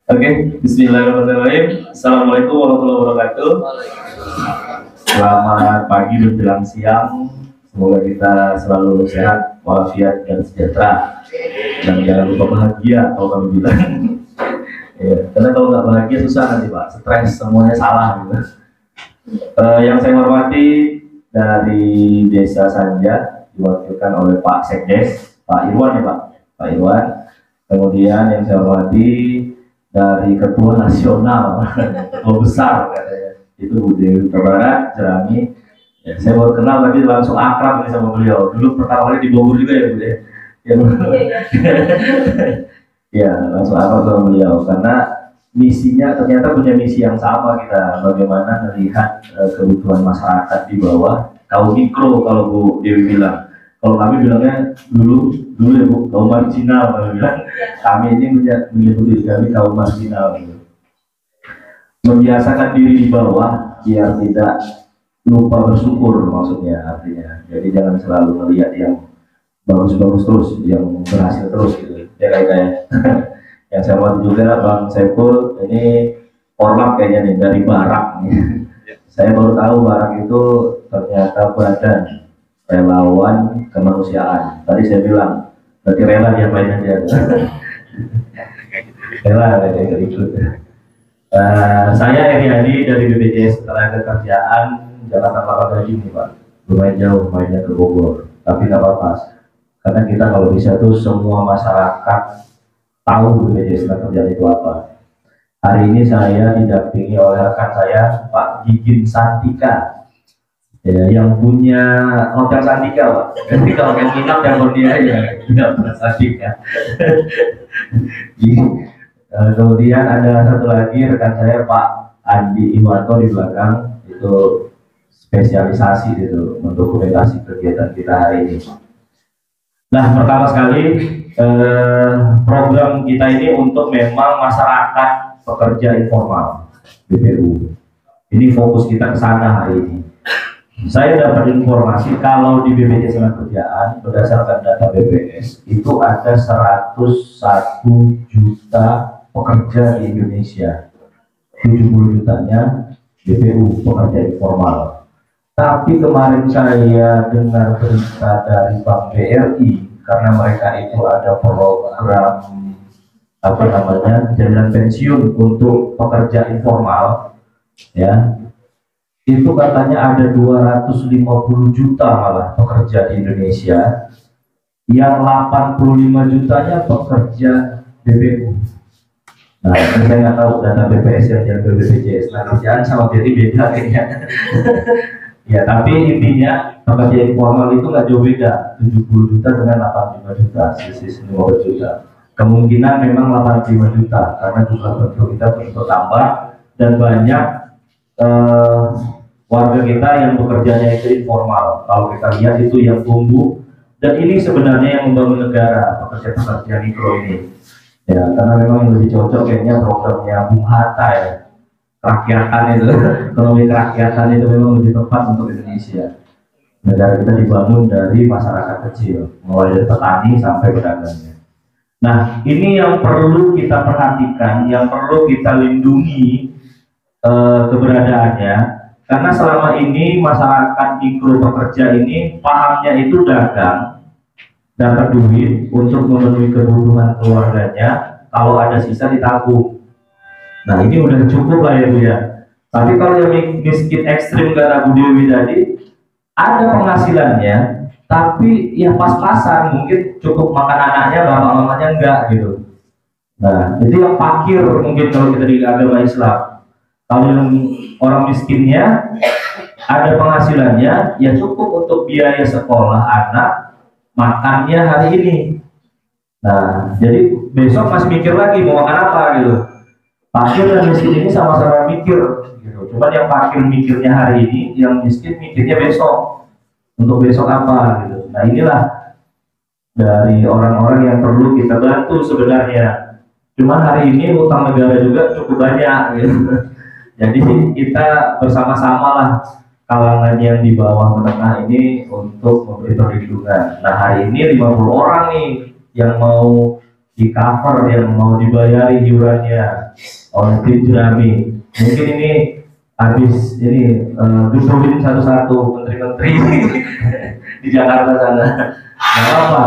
Oke, Bismillahirrahmanirrahim. Assalamualaikum warahmatullahi wabarakatuh. Selamat pagi menjelang siang. Semoga kita selalu sehat, walafiat dan sejahtera. Dan jangan lupa bahagia kalau kami bilang. Ya, karena kalau nggak bahagia susah nanti Pak, stres semuanya salah gitu. Yang saya hormati dari Desa Sanja diwakilkan oleh Pak Sekdes, Pak Irwan ya Pak, Pak Irwan. Kemudian yang saya hormati dari Ketua Nasional, Ketua Besar katanya, itu Bu Dewi Barat Jerami. Ya, saya baru kenal tapi langsung akrab nih sama beliau. Dulu pertama kali di Bogor juga ya Bu ya. Ya, langsung akrab sama beliau karena misinya ternyata punya misi yang sama kita, bagaimana melihat kebutuhan masyarakat di bawah kaum mikro kalau Bu Dewi bilang. Kalau kami bilangnya dulu ya Bu, kaum marginal kami bilang. Kami ini menyebut diri kami kaum marginal gitu. Membiasakan diri di bawah biar tidak lupa bersyukur maksudnya artinya. Jadi jangan selalu melihat yang bagus-bagus terus, yang berhasil terus gitu. Ya kayak yang saya hormati juga Bang Saiful, ini Orlap kayaknya nih dari Barak nih. Saya baru tahu Barak itu ternyata badan relawan kemanusiaan. Tadi saya bilang berarti rela dia main aja. Rela kayak gitu. Saya Eri dari BPJS Ketenagakerjaan Jakarta Kelapa Gading nih Pak. Lumayan jauh mainnya ke Bogor, tapi nggak apa-apa. Karena kita kalau bisa tuh semua masyarakat tahu BPJS Ketenagakerjaan itu apa. Hari ini saya didampingi oleh rekan saya Pak Gigin Santika. Ya, yang punya Hotel Santika Pak. Jadi kalau yang nginap yang dia ya Hotel Santika. Kemudian ada satu lagi rekan saya Pak Andi Iwanto di belakang, itu spesialisasi itu mendokumentasi kegiatan kita hari ini. Nah, pertama sekali program kita ini untuk memang masyarakat pekerja informal BPU. Ini fokus kita ke sana hari ini. Saya dapat informasi kalau di BPJS Ketenagakerjaan berdasarkan data BPS itu ada 101 juta pekerja di Indonesia. 70 jutanya BPU, pekerja informal. Tapi kemarin saya dengar berita dari Bank BRI karena mereka itu ada program jaminan pensiun untuk pekerja informal, ya. Itu katanya ada 250 juta malah pekerja di Indonesia, yang 85 jutanya pekerja BPU. Nah, ini saya nggak tahu data BPS yang diambil BPJS Ketenagakerjaan sama BRI beda kayaknya. Ya, tapi intinya pekerja informal itu nggak jauh beda, 70 juta dengan 85 juta, sisi 50 juta. Kemungkinan memang 85 juta karena jumlah penduduk kita terus bertambah dan banyak warga kita yang bekerjanya itu informal. Kalau kita lihat itu yang tumbuh, dan ini sebenarnya yang membangun negara, pekerja-pekerja mikro ini. Ya, karena memang yang lebih cocok kayaknya programnya Bung Hatta ya, kerakyatan itu, ekonomi kerakyatan itu memang lebih tepat untuk Indonesia. Negara kita dibangun dari masyarakat kecil, mulai dari petani sampai pedagangnya. Nah, ini yang perlu kita perhatikan, yang perlu kita lindungi keberadaannya, karena selama ini masyarakat mikro pekerja ini pahamnya itu dagang, dapat duit untuk memenuhi kebutuhan keluarganya, kalau ada sisa ditabung. Nah, ini udah cukup lah ya Bu ya. Tapi kalau yang miskin ekstrim kata Bu Dewi tadi, ada penghasilannya tapi ya pas-pasan, mungkin cukup makan anaknya, bapak mamanya enggak gitu. Nah, itu yang fakir mungkin kalau kita di agama Islam. Kalau yang orang miskinnya ada penghasilannya, ya cukup untuk biaya sekolah anak, makannya hari ini. Nah, jadi besok masih mikir lagi mau makan apa gitu. Fakir dan miskin ini sama-sama mikir gitu. Cuman yang fakir mikirnya hari ini, yang miskin mikirnya besok. Untuk besok apa gitu. Nah, inilah dari orang-orang yang perlu kita bantu sebenarnya. Cuman hari ini utang negara juga cukup banyak gitu. Jadi kita bersama-sama lah kalangan yang di bawah menengah ini untuk memberi perlindungan. Nah, hari ini 50 orang nih yang mau di cover yang mau dibayari iurannya oleh tim Jerami. Mungkin ini habis ini disuruhin satu-satu menteri-menteri di Jakarta sana. Nggak apa-apa.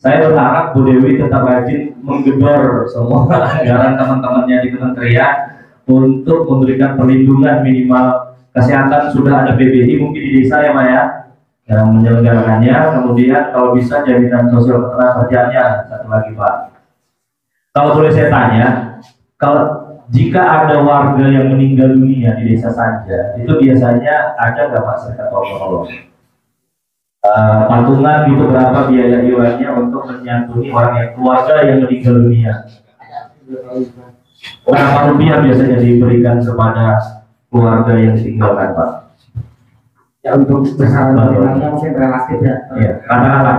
Saya berharap Bu Dewi tetap rajin menggedor semua anggaran teman-temannya di kementerian untuk memberikan perlindungan minimal kesehatan. Sudah ada PBI mungkin di desa ya Pak ya, yang menyelenggarakannya. Kemudian kalau bisa jaminan sosial ketenagakerjaannya satu lagi Pak. Kalau boleh saya tanya, kalau jika ada warga yang meninggal dunia di desa saja, itu biasanya ada nggak Pak serikat tolong? Patungan gitu berapa biaya iurannya untuk menyantuni orang yang keluarga yang meninggal dunia? Berapa rupiah biasanya diberikan kepada keluarga yang ditinggalkan Pak? Ya untuk besaran nominalnya mungkin relatif ya. Iya, katakanlah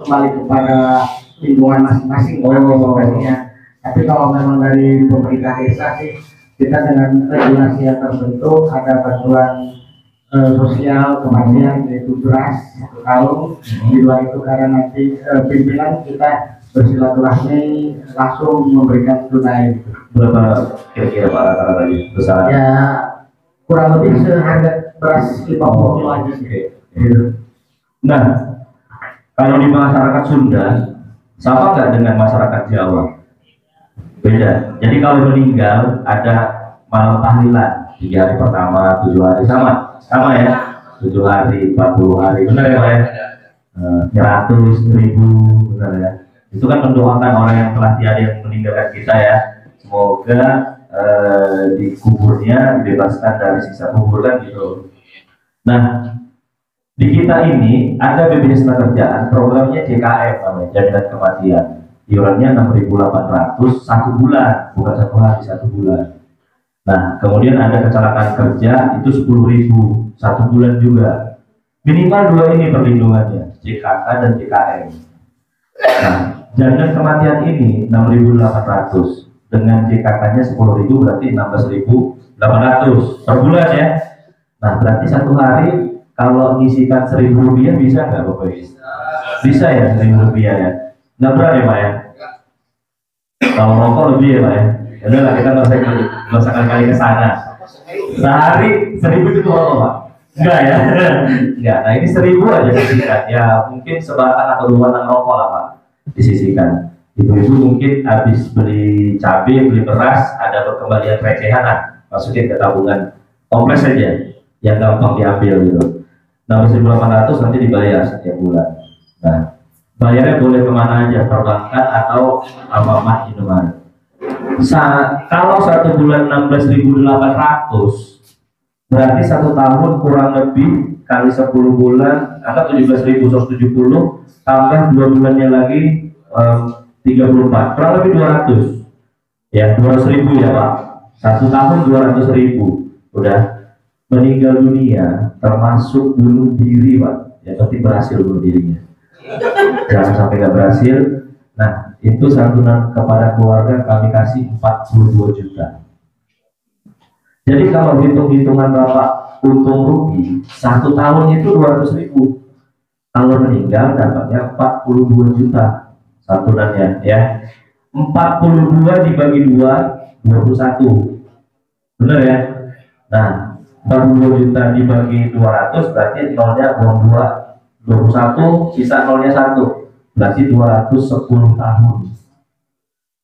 Kembali kepada lingkungan masing-masing ya. Tapi kalau memang dari pemerintah desa sih, kita dengan regulasi yang terbentuk ada bantuan sosial kematian yaitu beras 1 tahun. Di luar itu karena nanti pimpinan kita bersilaturahmi langsung memberikan tunai. berapa kira-kira Pak rata-rata besar? Ya kurang lebih seharga beras 50 kilo aja sih. Nah, kalau di masyarakat Sunda sama nggak dengan masyarakat Jawa? Beda. Jadi kalau meninggal ada malam tahlilan 3 hari pertama, 7 hari sama ya, 7 hari, 40 hari, benar ya Pak ya? 100 ribu, benar ya? Itu kan mendoakan orang yang telah tiada yang meninggalkan kita ya, semoga di kuburnya dibebaskan dari siksa kubur kan gitu. Nah, di kita ini ada BPJS Ketenagakerjaan, programnya JKM namanya, jaminan kematian. Iurannya 6.800 1 bulan, bukan 1 hari, 1 bulan. Nah, kemudian ada kecelakaan kerja itu 10.000 1 bulan juga. Minimal 2 ini perlindungannya, JKK dan JKM. Nah, jaminan kematian ini 6.800 dengan JKK-nya 10.000 berarti 16.800 per bulan ya. Nah, berarti 1 hari kalau ngisikan 1.000 rupiah bisa nggak Bapak Ibu? Bisa ya 1.000 rupiah ya. Nggak berat ya Pak ya? Kalau rokok lebih ya Pak ya? Ya udah lah, kita nggak usah kali ke sana. Sehari 1.000 cukup rokok Pak? Enggak ya? Enggak. Nah ini 1.000 aja disisikan. Ya mungkin sebatang atau 2 batang rokok lah Pak disisikan. Ibu-ibu mungkin habis beli cabai, beli beras, ada perkembalian recehan lah, masukin ke tabungan kompleks saja yang gampang diambil gitu. 16.800 nanti dibayar setiap bulan. Nah, bayarnya boleh kemana aja, perbankan atau Alfamart Indomaret. Kalau 1 bulan 16.800 berarti 1 tahun kurang lebih kali 10 bulan angka 17.170 tambah 2 bulannya lagi 34, kurang lebih 200 ya, 200.000 ya Pak. 1 tahun 200.000 udah. Meninggal dunia termasuk bunuh diri Pak ya, berarti berhasil bunuh dirinya, jangan sampai nggak berhasil. Nah itu santunan kepada keluarga kami kasih 42 juta. Jadi kalau hitung-hitungan Bapak untung rugi 1 tahun itu 200.000, kalau meninggal dapatnya 42 juta santunannya ya. 42 dibagi 2 21, benar ya? Nah 42 juta dibagi 200 berarti nolnya buang 2, 21 sisa nolnya 1, berarti 210 tahun.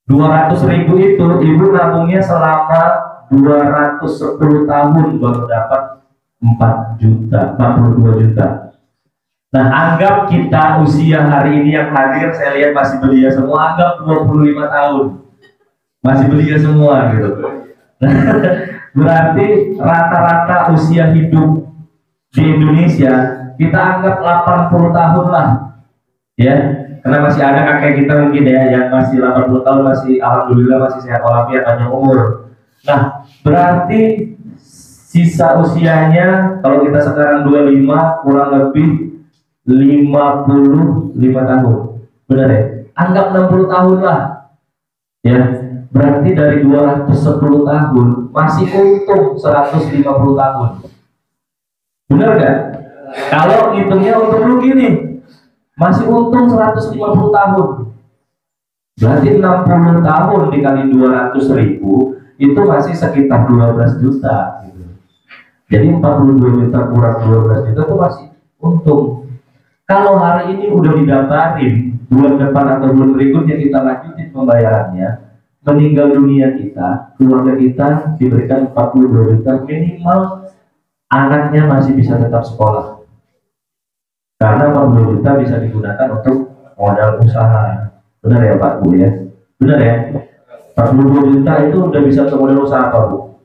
200.000 itu ibu nabungnya selama 210 tahun baru dapat 4 juta, 42 juta. Nah anggap kita usia hari ini yang hadir, saya lihat masih belia semua, anggap 25 tahun masih belia semua gitu. Berarti rata-rata usia hidup di Indonesia kita anggap 80 tahun lah ya, karena masih ada kakek kita mungkin ya yang masih 80 tahun masih alhamdulillah masih sehat walafiat panjang umur. Nah berarti sisa usianya kalau kita sekarang 25 kurang lebih 55 tahun, benar ya? Anggap 60 tahun lah ya. Berarti dari 210 tahun masih untung 150 tahun. Benar gak? Kalau hitungnya untung rugi nih, masih untung 150 tahun. Berarti 60 tahun dikali 200.000 itu masih sekitar 12 juta gitu. Jadi 42 juta kurang 12 juta itu masih untung. Kalau hari ini udah didaftarin, bulan depan atau bulan berikutnya kita lanjutin pembayarannya, meninggal dunia kita, keluarga kita diberikan 42 juta, minimal anaknya masih bisa tetap sekolah. Karena 40 juta bisa digunakan untuk modal usaha. Benar ya Pak Bu ya? Benar ya? 42 juta itu udah bisa untuk modal usaha apa Bu?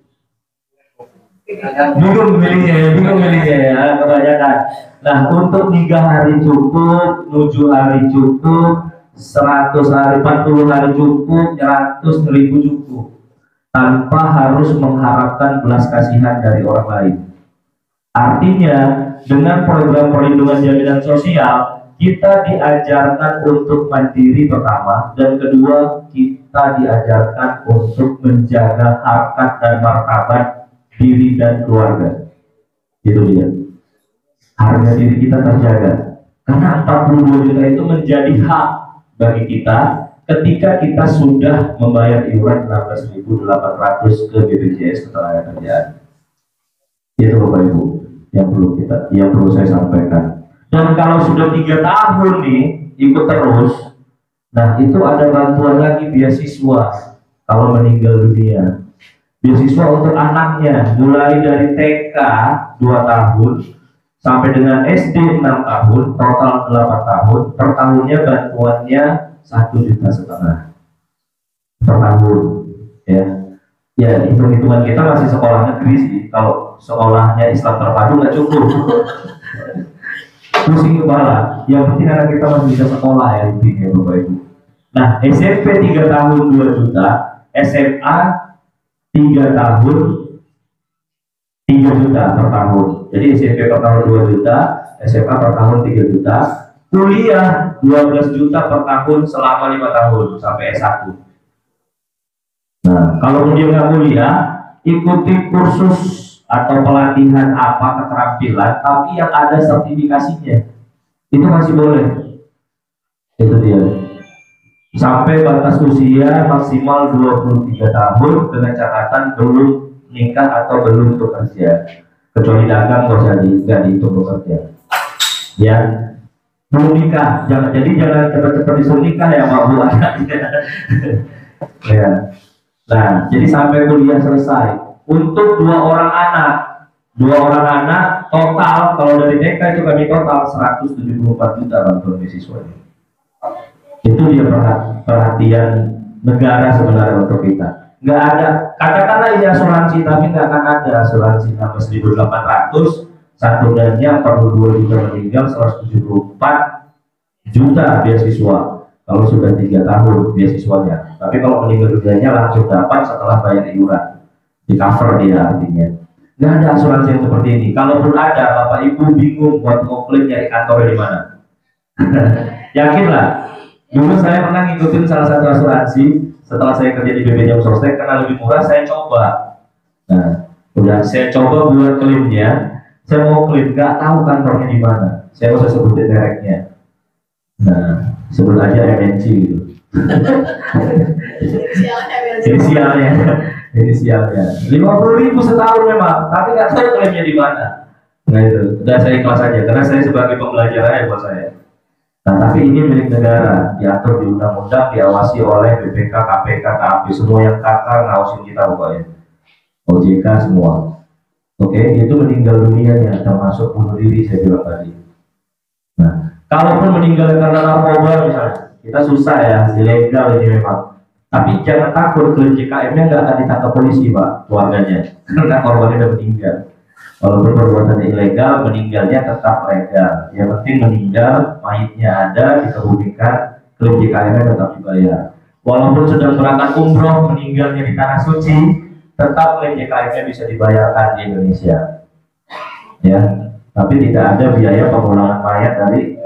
Bingung milihnya ya, kebanyakan. Nah, untuk 3 hari cukup, 7 hari cukup, 100 hari, 40 hari cukup, 100.000 cukup. Tanpa harus mengharapkan belas kasihan dari orang lain. Artinya, dengan program perlindungan jaminan sosial, kita diajarkan untuk mandiri pertama, dan kedua, kita diajarkan untuk menjaga harkat dan martabat diri dan keluarga. Itu dia. Harga diri kita terjaga. Karena 42 juta itu menjadi hak bagi kita ketika kita sudah membayar iuran 16.800 ke BPJS Ketenagakerjaan. Itu Bapak Ibu yang perlu saya sampaikan. Dan kalau sudah 3 tahun nih ikut terus, nah itu ada bantuan lagi beasiswa kalau meninggal dunia. Beasiswa untuk anaknya mulai dari TK 2 tahun sampai dengan SD 6 tahun, total 8 tahun. Per tahunnya bantuannya 1,5 juta per tahun. Ya hitung-hitungan kita masih sekolah negeri sih. Kalau sekolahnya Islam terpadu nggak cukup. Pusing kepala. Yang penting anak kita masih bisa sekolah ya intinya Bapak Ibu. Nah SMP 3 tahun 2 juta, SMA 3 tahun 3 juta per tahun. Jadi SMP per tahun 2 juta, SMA per tahun 3 juta, kuliah 12 juta per tahun selama 5 tahun sampai S1. Nah, kalau dia nggak kuliah, ikuti kursus atau pelatihan apa keterampilan, tapi yang ada sertifikasinya, itu masih boleh. Itu dia. Sampai batas usia maksimal 23 tahun dengan catatan belum nikah atau belum bekerja, kecuali dagang nggak dihitung bekerja. Ya, belum nikah, jangan cepat-cepat disuruh nikah ya Pak Bu anaknya. Ya. Nah, jadi sampai kuliah selesai. Untuk 2 orang anak total kalau dari TK itu kami total 174 juta bantuan beasiswa. Itu dia perhatian negara sebenarnya untuk kita. Nggak ada, katakanlah ini asuransi, tapi nggak akan ada asuransi 16.800 satu dannya 42 juta meninggal 174 juta beasiswa kalau sudah 3 tahun beasiswanya. Tapi kalau meninggal dunianya langsung dapat setelah bayar iuran, di cover dia artinya. Nggak ada asuransi yang seperti ini. Kalaupun ada, Bapak Ibu bingung buat ngoklaim nyari kantornya di mana. Yakinlah. Dulu saya pernah ngikutin salah satu asuransi setelah saya kerja di BPJS Sostek karena lebih murah, saya coba. Nah, udah saya coba buat klaimnya, saya mau klaim nggak tahu kantornya di mana. Saya usah sebutin mereknya. Nah, sebut aja MNC gitu. Inisialnya 50.000 setahun memang, tapi nggak tahu klaimnya di mana. Nah itu, udah saya ikhlas aja karena saya sebagai pembelajaran ya buat saya. Nah, tapi ini milik negara, diatur di undang-undang, diawasi oleh BPK, KPK, KAP, semua yang kakak ngawasin kita pokoknya. OJK semua. Oke, itu meninggal dunianya, termasuk bunuh diri saya bilang tadi. Nah, kalaupun meninggal karena narkoba misalnya, kita susah ya, ilegal ini memang. Tapi jangan takut, klaim JKM-nya nggak akan ditangkap polisi Pak, keluarganya, karena korbannya udah meninggal. Walaupun perbuatannya ilegal, meninggalnya tetap legal. Yang penting meninggal, mayitnya ada, dikebumikan, klaim JKM-nya tetap dibayar. Walaupun sedang berangkat umroh, meninggalnya di tanah suci, tetap klaim JKM-nya bisa dibayarkan di Indonesia. Ya, tapi tidak ada biaya pemulangan mayat dari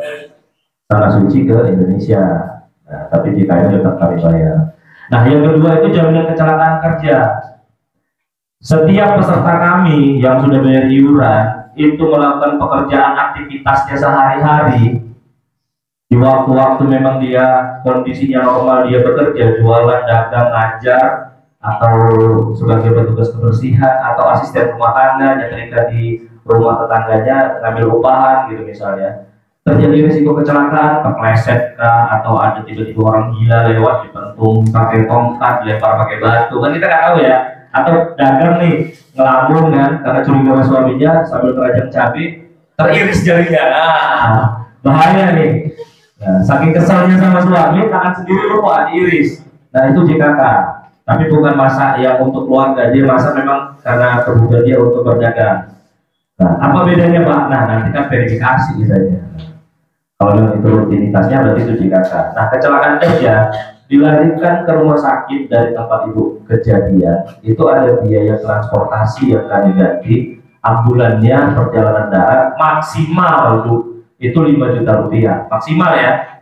tanah suci ke Indonesia. Nah, tapi JKM tetap kami bayar. Nah, yang kedua itu jaminan kecelakaan kerja. Setiap peserta kami yang sudah bayar iuran itu melakukan pekerjaan aktivitasnya sehari-hari, Di waktu-waktu memang dia kondisinya normal, dia bekerja, jualan, dagang, ngajar, atau sebagai petugas kebersihan atau asisten rumah tangga, nyetrika di rumah tetangganya, ngambil upahan gitu misalnya, terjadi risiko kecelakaan, kepleset kah, atau ada tiba-tiba orang gila lewat dipentung pakai tongkat, dilempar pakai batu, kan kita nggak tahu ya. Atau dagang nih ngelamun kan karena curiga sama suaminya sambil terajang cabai, teriris jarinya, bahaya nih. Nah, saking kesalnya sama suami, tangan sendiri lupa diiris. Nah itu JKK. Tapi bukan masak yang untuk keluarga, dia masak memang karena kebutuhan dia untuk berdagang. Nah, apa bedanya Pak? Nah, nanti kan verifikasi misalnya. Kalau yang itu rutinitasnya berarti itu JKK. Nah, kecelakaan kerja dilarikan ke rumah sakit dari tempat ibu kejadian, itu ada biaya transportasi yang kami ganti, ambulannya, perjalanan darat maksimal itu 5 juta rupiah maksimal ya.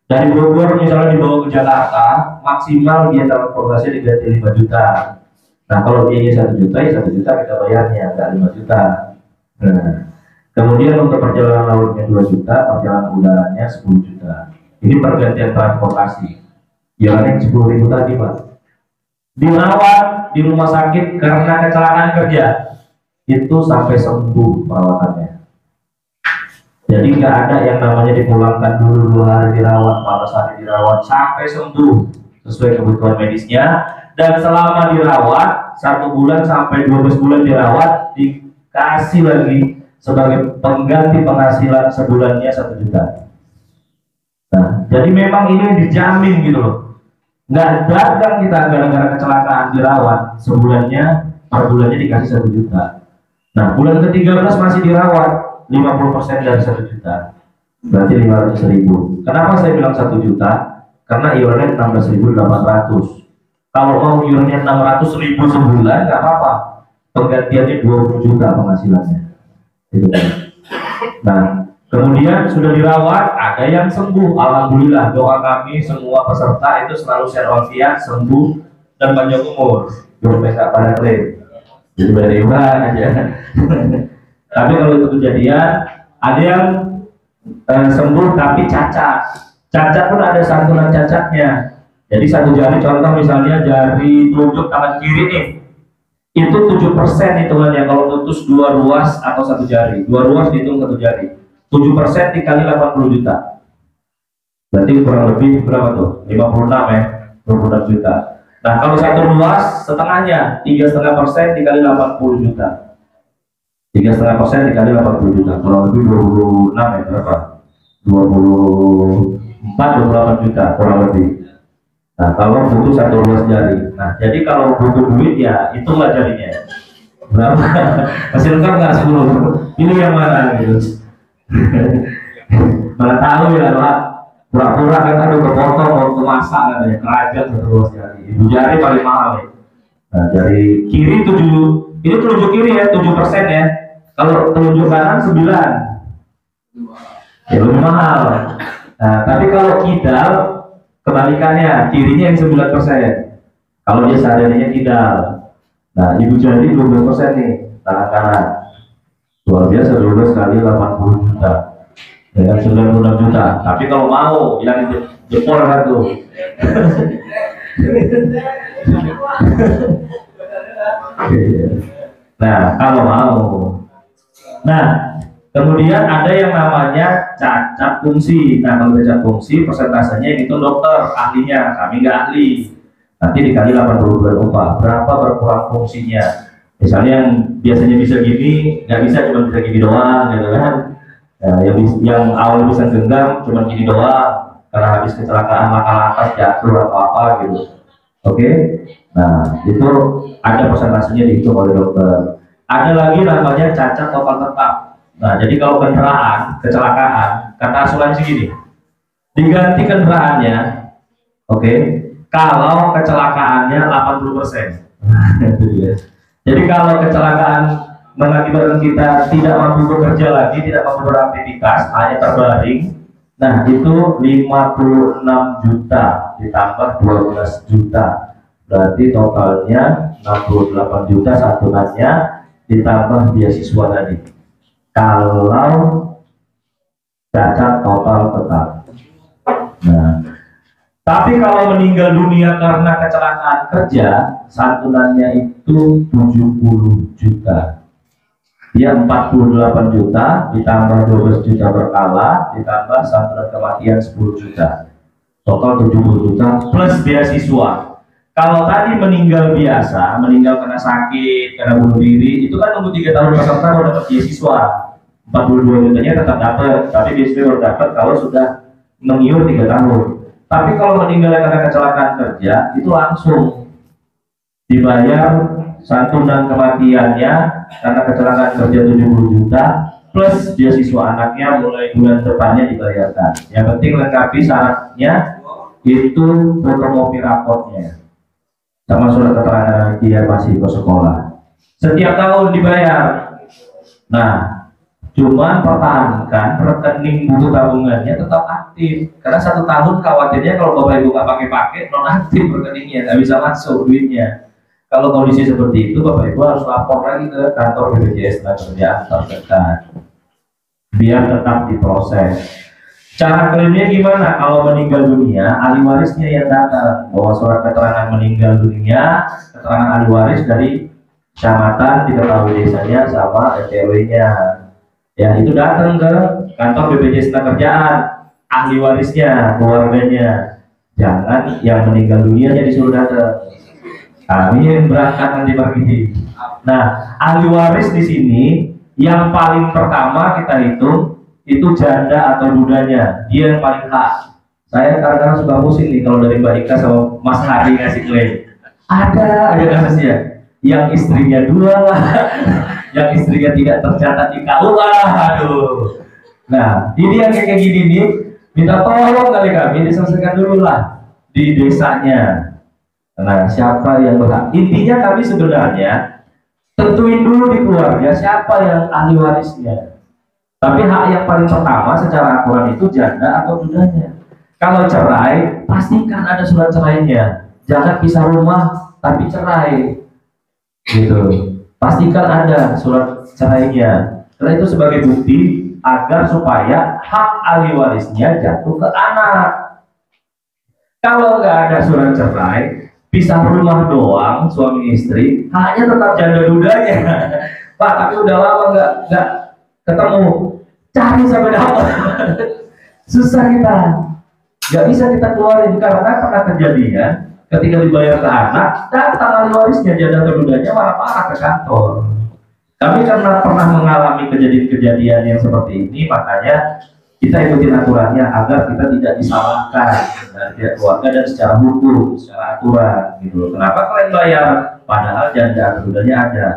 Dari Bogor misalnya dibawa ke Jakarta, maksimal dia transportasi diganti 5 juta. Nah kalau biayanya 1 juta, ya 1 juta kita bayarnya, nggak 5 juta. Nah, kemudian untuk perjalanan lautnya 2 juta, perjalanan udaranya 10 juta. Ini pergantian transportasi. Yang 10.000 tadi Pak. Dirawat di rumah sakit karena kecelakaan kerja, itu sampai sembuh perawatannya. Jadi nggak ada yang namanya dipulangkan dulu 2 hari dirawat, 14 hari dirawat, sampai sembuh sesuai kebutuhan medisnya. Dan selama dirawat 1 bulan sampai 12 bulan dirawat, dikasih lagi sebagai pengganti penghasilan sebulannya 1 juta. Nah, jadi memang ini dijamin gitu loh. Nggak dagang kita gara-gara kecelakaan dirawat, sebulannya per bulannya dikasih 1 juta. Nah, bulan ke-13 masih dirawat 50% dari 1 juta, berarti 500.000. Kenapa saya bilang 1 juta? Karena iurannya 16.800. Kalau mau iurannya 600.000 sebulan nggak apa-apa, penggantiannya 20 juta penghasilannya. Gitu. Nah, kemudian sudah dirawat, ada yang sembuh. Alhamdulillah, doa kami semua peserta itu selalu sehat walafiat, sembuh dan panjang umur. Biar nggak pada klaim. Jadi dari iuran aja. Tapi kalau itu kejadian, ada yang sembuh tapi cacat. Cacat pun ada santunan cacatnya. Jadi 1 jari, contoh misalnya jari telunjuk tangan kiri nih, itu 7% hitungannya kalau putus 2 ruas atau 1 jari. 2 ruas dihitung 1 jari. 7% dikali 80 juta. Berarti kurang lebih berapa tuh? 56 ya, 26 juta. Nah kalau 1 ruas setengahnya, 3,5% dikali 80 juta. 3,5% dikali 80 juta, kurang lebih 26 ya berapa? 28 juta kurang lebih. Nah kalau butuh 1 ruas jari, nah jadi kalau butuh duit ya itulah jarinya. Berapa? Masih lengkap nggak 10? Ini yang mana gitu? Mana tahu ya Pak? Pura-pura kan aduh kepotong mau kemasak katanya, kerajaan 1 ruas jari. Ibu jari paling mahal ya. Nah jari kiri 7, ini telunjuk kiri ya 7% ya. Kalau telunjuk kanan 9, ya lebih mahal. Nah, tapi kalau kidal kebalikannya, kirinya yang 9%. Kalau dia seadanya kidal. Nah, ibu jari 12% nih, tangan kanan. Luar biasa, 12 kali 80 juta. Dengan 96 juta. Tapi kalau mau, yang jempol kan tuh. Nah, kalau mau. Nah, kemudian ada yang namanya cacat fungsi. Nah, kalau cacat fungsi persentasenya itu dokter ahlinya, kami nggak ahli. Nanti dikali 80 bulan upah. Berapa berkurang fungsinya? Misalnya yang biasanya bisa gini, nggak bisa, cuma bisa gini doang, gitu kan? Nah, yang awal bisa genggam, cuma gini doang, karena habis kecelakaan laka-lantas jatuh atau apa gitu. Oke? Nah, itu ada persentasenya dihitung oleh dokter. Ada lagi namanya cacat total tetap. Nah, jadi kalau kendaraan kecelakaan, kata asuransi gini, diganti kendaraannya, oke, kalau kecelakaannya 80%. Jadi kalau kecelakaan mengakibatkan kita tidak mampu bekerja lagi, tidak mampu beraktivitas, hanya terbaring, nah itu 56 juta ditambah 12 juta, berarti totalnya 68 juta santunannya ditambah beasiswa tadi. Kalau cacat total tetap. Tapi kalau meninggal dunia karena kecelakaan kerja, santunannya itu 70 juta. Dia 48 juta, ditambah 12 juta berkala, ditambah santunan kematian 10 juta. Total 70 juta plus beasiswa. Kalau tadi meninggal biasa, meninggal karena sakit, karena bunuh diri, itu kan tunggu 3 tahun peserta baru dapat beasiswa. 42 jutanya tetap dapat, tapi beasiswa baru dapat kalau sudah mengiur 3 tahun. Tapi kalau meninggal karena kecelakaan kerja, itu langsung dibayar santunan kematiannya karena kecelakaan kerja 70 juta plus beasiswa anaknya mulai bulan depannya dibayarkan. Yang penting lengkapi syaratnya itu fotokopi raportnya sama surat keterangan dia masih ke sekolah. Setiap tahun dibayar. Nah, cuman pertahankan rekening buku tabungannya tetap aktif karena 1 tahun khawatirnya kalau bapak ibu nggak pakai non aktif rekeningnya, nggak bisa masuk duitnya. Kalau kondisi seperti itu bapak ibu harus lapor lagi ke kantor BPJS Tenaga terdekat biar tetap diproses. Cara klaimnya gimana? Kalau meninggal dunia, ahli warisnya yang datang bawa surat keterangan meninggal dunia, keterangan ahli waris dari kecamatan diketahui desanya sama RT/RW-nya. Ya, itu datang ke kantor BPJS Tenagakerjaan, ahli warisnya, keluarganya. Jangan yang meninggal dunianya disuruh datang. Kami berangkat nanti pagi. Nah, ahli waris di sini yang paling pertama kita hitung itu janda atau dudanya, dia yang paling hak. Saya kadang-kadang suka pusing nih kalau dari Mbak Ika sama Mas Hari ngasih klaim. Ada kasusnya yang istrinya 2 lah, yang istrinya tidak tercatat di KUA, aduh. Nah, ini yang kayak gini nih, minta tolong kali kami diselesaikan dulu lah di desanya. Nah, siapa yang berhak? Intinya kami sebenarnya tentuin dulu di keluarga siapa yang ahli warisnya. Tapi hak yang paling pertama secara aturan itu janda atau dudanya. Kalau cerai, pastikan ada surat cerainya. Jangan pisah rumah tapi cerai. Gitu. Pastikan ada surat cerainya. Karena itu sebagai bukti agar supaya hak ahli warisnya jatuh ke anak. Kalau nggak ada surat cerai, pisah rumah doang suami istri, haknya tetap janda dudanya. Pak, tapi udah lama nggak ketemu, cari sampai dapat. Susah kita, nggak bisa kita keluarin karena pernah kejadian ketika dibayar ke anak, datang ahli warisnya janda dudanya marah-marah ke kantor. Kami karena pernah mengalami kejadian-kejadian yang seperti ini, makanya kita ikutin aturannya agar kita tidak disalahkan dari pihak keluarga dan secara hukum, secara aturan gitu. Kenapa kalian bayar padahal janda dudanya ada?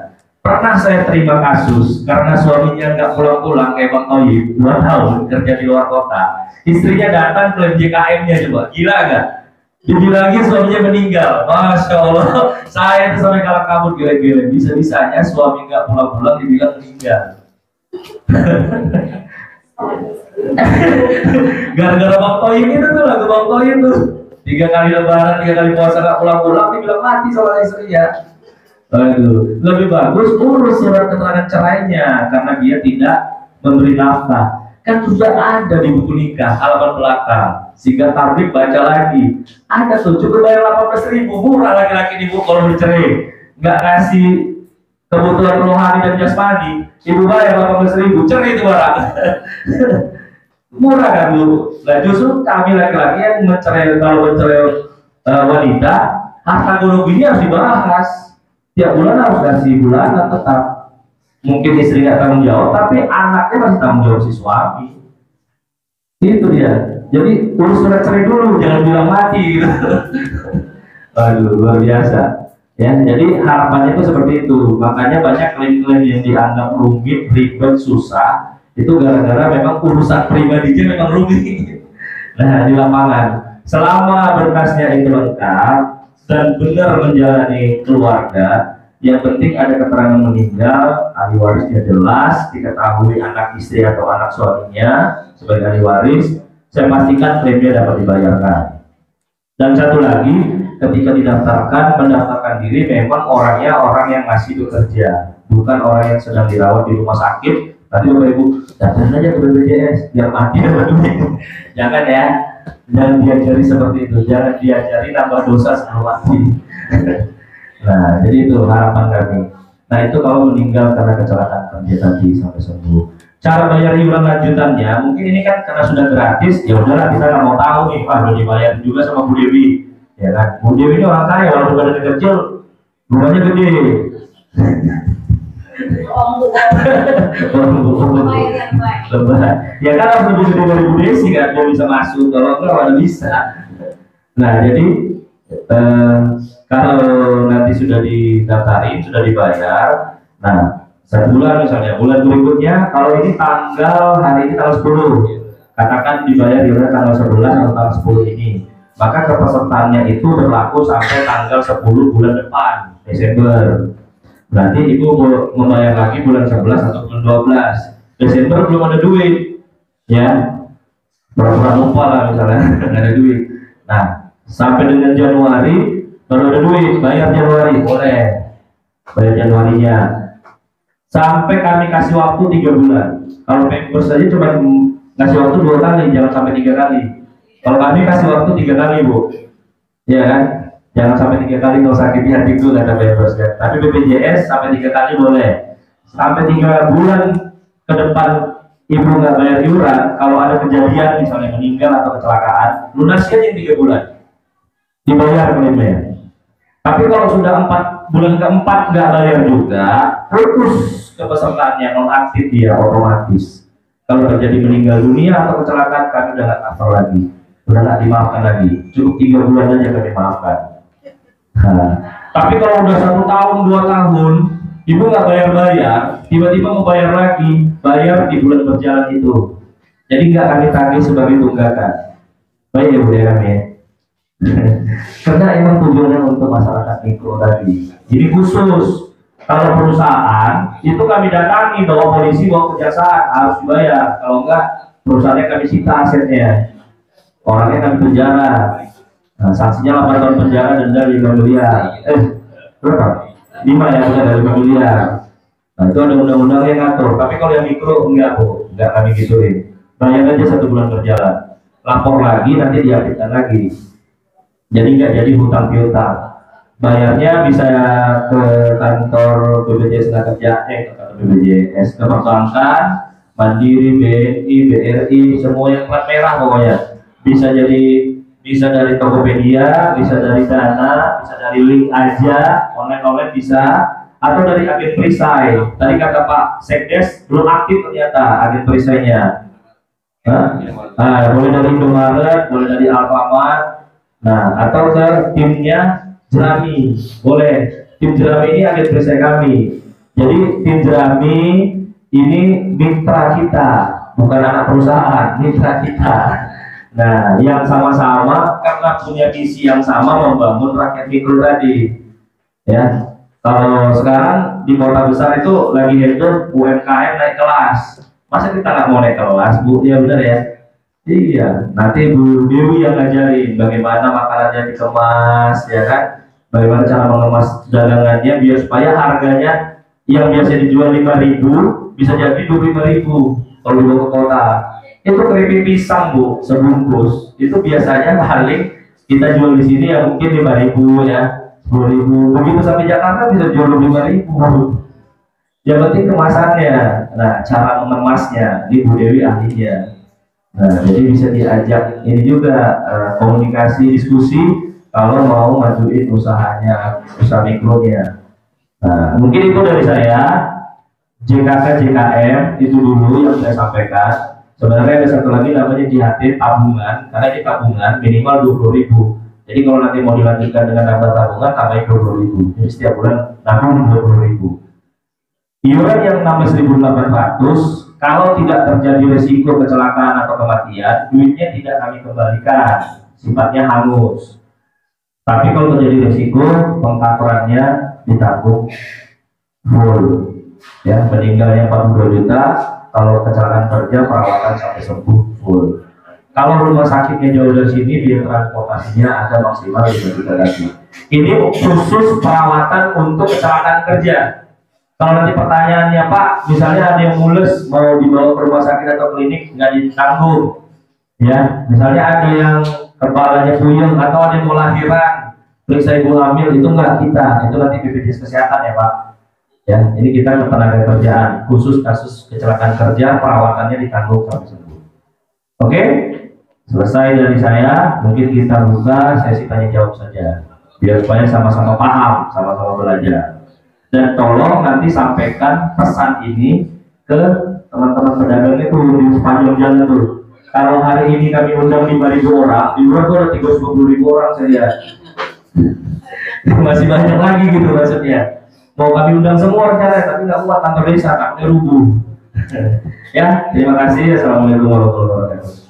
Pernah saya terima kasus karena suaminya nggak pulang-pulang kayak Bang Toyib 2 tahun kerja di luar kota, istrinya datang klaim JKM-nya, coba gila nggak? Dibilangin suaminya meninggal, masya Allah, saya itu sampai kalah kabut gila-gila. Bisa-bisanya suami nggak pulang-pulang dibilang meninggal. Gara-gara Bang Toyib itu tuh, lagu Bang Toyib tuh 3 kali lebaran, 3 kali puasa nggak pulang-pulang dibilang mati sama istrinya. Aduh, lebih bagus urus surat keterangan cerainya karena dia tidak memberi nafkah. Kan sudah ada di buku nikah halaman belakang. Sehingga tablik baca lagi. Ada tuh cukup bayar 18.000, murah laki-laki di buku kalau bercerai. Nggak kasih kebutuhan rohani dan jasmani, ibu bayar 18.000, cerai itu barang. Murah kan Bu? Nah justru kami laki-laki yang mencerai, kalau mencerai wanita, harta gonoginya harus dibahas. Tiap bulan harus kasih bulanan tetap. Mungkin istri nggak tanggung jawab, tapi anaknya masih tanggung jawab si suami. Itu dia. Jadi urus surat cerai dulu, jangan bilang mati. Gitu. Aduh, luar biasa. Ya, jadi harapannya itu seperti itu. Makanya banyak klaim-klaim yang dianggap rumit, ribet, susah, itu gara-gara memang urusan pribadinya memang rumit. Nah, di lapangan, selama berkasnya itu lengkap dan benar menjalani keluarga, yang penting ada keterangan meninggal, ahli warisnya jelas, diketahui anak istri atau anak suaminya sebagai ahli waris, saya pastikan klaimnya dapat dibayarkan. Dan satu lagi, ketika mendaftarkan diri memang orangnya orang yang masih bekerja, bukan orang yang sedang dirawat di rumah sakit. Tadi Bapak Ibu datang aja ke BPJS biar mati dapat duit. Jangan ya. Jangan diajari seperti itu, jangan diajari nambah dosa sebelum mati. Nah, jadi itu harapan kami. Nah, itu kalau meninggal karena kecelakaan kerja tadi sampai sembuh. Cara bayar iuran lanjutannya, mungkin ini kan karena sudah gratis, ya udahlah kita nggak mau tahu nih, udah dibayar juga sama Bu Dewi, ya kan? Bu Dewi ini orang kaya, walaupun badannya kecil, rumahnya gede. Ya kan harus lebih gede dari Bu Desi kan, dia bisa masuk, kalau enggak mana bisa. Nah, jadi kalau nanti sudah didaftarin, sudah dibayar, nah 1 bulan misalnya, bulan berikutnya kalau ini tanggal hari ini tanggal 10, katakan dibayar iuran tanggal 11 atau tanggal 10 ini, maka kepesertaannya itu berlaku sampai tanggal 10 bulan depan, Desember. Berarti ibu membayar lagi bulan 11 atau bulan 12. Desember belum ada duit, ya pura-pura lupa lah misalnya nggak ada duit. Nah, sampai dengan Januari baru ada duit, bayar Januari, boleh bayar Januarinya. Sampai kami kasih waktu 3 bulan. Kalau Pampers saja cuma ngasih waktu 2 kali, jangan sampai 3 kali. Kalau kami kasih waktu 3 kali, Bu, ya kan? Jangan sampai 3 kali, kalau sakit hati itu kata Pampers kan. Tapi BPJS sampai 3 kali boleh. Sampai 3 bulan ke depan ibu nggak bayar iuran, kalau ada kejadian misalnya meninggal atau kecelakaan, lunasi aja 3 bulan, dibayar klaimnya. Tapi kalau sudah 4 bulan keempat nggak bayar juga, putus kepesertaannya, nonaktif dia otomatis. Kalau terjadi meninggal dunia atau kecelakaan, kami udah nggak cover lagi, udah nggak dimaafkan lagi. Cukup 3 bulan aja kami maafkan. Nah, tapi kalau udah 1 tahun 2 tahun ibu nggak bayar, tiba-tiba mau bayar lagi, bayar di bulan berjalan itu. Jadi nggak kami tagih sebagai tunggakan. Baik ya Bu ya kami ya. Karena emang tujuannya untuk masyarakat mikro tadi. Jadi khusus kalau perusahaan itu kami datangi, bawa polisi, bawa kejaksaan, harus dibayar. Kalau enggak, perusahaannya kami sita asetnya, orangnya kami penjara. Nah, sanksinya 8 tahun penjara, denda 5 miliar. Berapa? 5 ya, udah dari 5 miliar. Nah, itu ada undang-undang yang ngatur. Tapi kalau yang mikro enggak, Bu, enggak kami gituin. Bayar aja 1 bulan berjalan, lapor lagi, nanti diaktifkan lagi. Jadi nggak jadi hutang piutang. Bayarnya bisa ke kantor BPJS Tenaga Kerja, ke kantor BPJS, ke perbankan, Mandiri, BNI, BRI, semua yang plat merah pokoknya. Bisa dari Tokopedia, bisa dari Dana, bisa dari link aja, online bisa, atau dari agen perisai. Tadi kata Pak Sekdes belum aktif ternyata agen perisainya. Boleh dari Indomaret, boleh dari Alfamart. Nah, atau ke timnya Jerami, boleh. Tim Jerami ini agen perisai kami. Jadi tim Jerami ini mitra kita, bukan anak perusahaan, mitra kita. Nah, yang sama-sama karena punya visi yang sama membangun rakyat mikro tadi. Ya, kalau sekarang di kota besar itu lagi heboh UMKM naik kelas. Masa kita nggak mau naik kelas, Bu? Ya benar ya. Iya, nanti Bu Dewi yang ngajarin bagaimana makanannya dikemas, ya kan? Bagaimana cara mengemas dagangannya biar supaya harganya yang biasa dijual 5.000 bisa jadi 25.000 kalau dibawa ke kota. Itu keripik pisang, Bu, sebungkus. Itu biasanya paling kita jual di sini ya mungkin 5.000 ya, 10.000. Begitu sampai Jakarta bisa jual 5.000. Yang penting kemasannya. Nah, cara mengemasnya di Bu Dewi ahlinya. Nah, jadi bisa diajak ini juga komunikasi, diskusi kalau mau majuin usahanya, usaha mikronya. Nah, mungkin itu dari saya. JKK JKM itu dulu yang saya sampaikan. Sebenarnya ada satu lagi namanya JHT tabungan, karena ini tabungan minimal 20.000. Jadi kalau nanti mau dilanjutkan dengan daftar tabungan tambahin 20.000. Jadi setiap bulan nabung 20.000. Iuran yang 16.800. Kalau tidak terjadi resiko kecelakaan atau kematian, duitnya tidak kami kembalikan, sifatnya hangus. Tapi kalau terjadi resiko, pengkaporannya ditanggung full. Ya, meninggalnya 42 juta, kalau kecelakaan kerja perawatan sampai sembuh full. Kalau rumah sakitnya jauh dari sini, biaya transportasinya ada maksimal 5 juta lagi. Ini khusus perawatan untuk kecelakaan kerja. Kalau nanti pertanyaannya, Pak, misalnya ada yang mules mau dibawa ke rumah sakit atau klinik, nggak ditanggung, Ya, misalnya ada yang kepalanya puyeng atau ada yang mau lahiran, periksa ibu hamil, itu enggak kita, itu nanti BPJS Kesehatan ya Pak. Ya, ini kita ketenaga kerjaan, khusus kasus kecelakaan kerja, perawatannya ditanggung sampai sembuh. Oke, selesai dari saya. Mungkin kita buka sesi tanya jawab saja, biar supaya sama-sama paham, sama-sama belajar. Dan tolong nanti sampaikan pesan ini ke teman-teman pedagang itu di sepanjang jalan tuh. Kalau hari ini kami undang 5.000 orang, di luar tuh ada 30.000 orang saya lihat. Masih banyak lagi gitu maksudnya. Mau kami undang semua rencana, tapi nggak kuat kantor desa, takutnya rubuh. Ya, terima kasih. Assalamualaikum warahmatullahi wabarakatuh.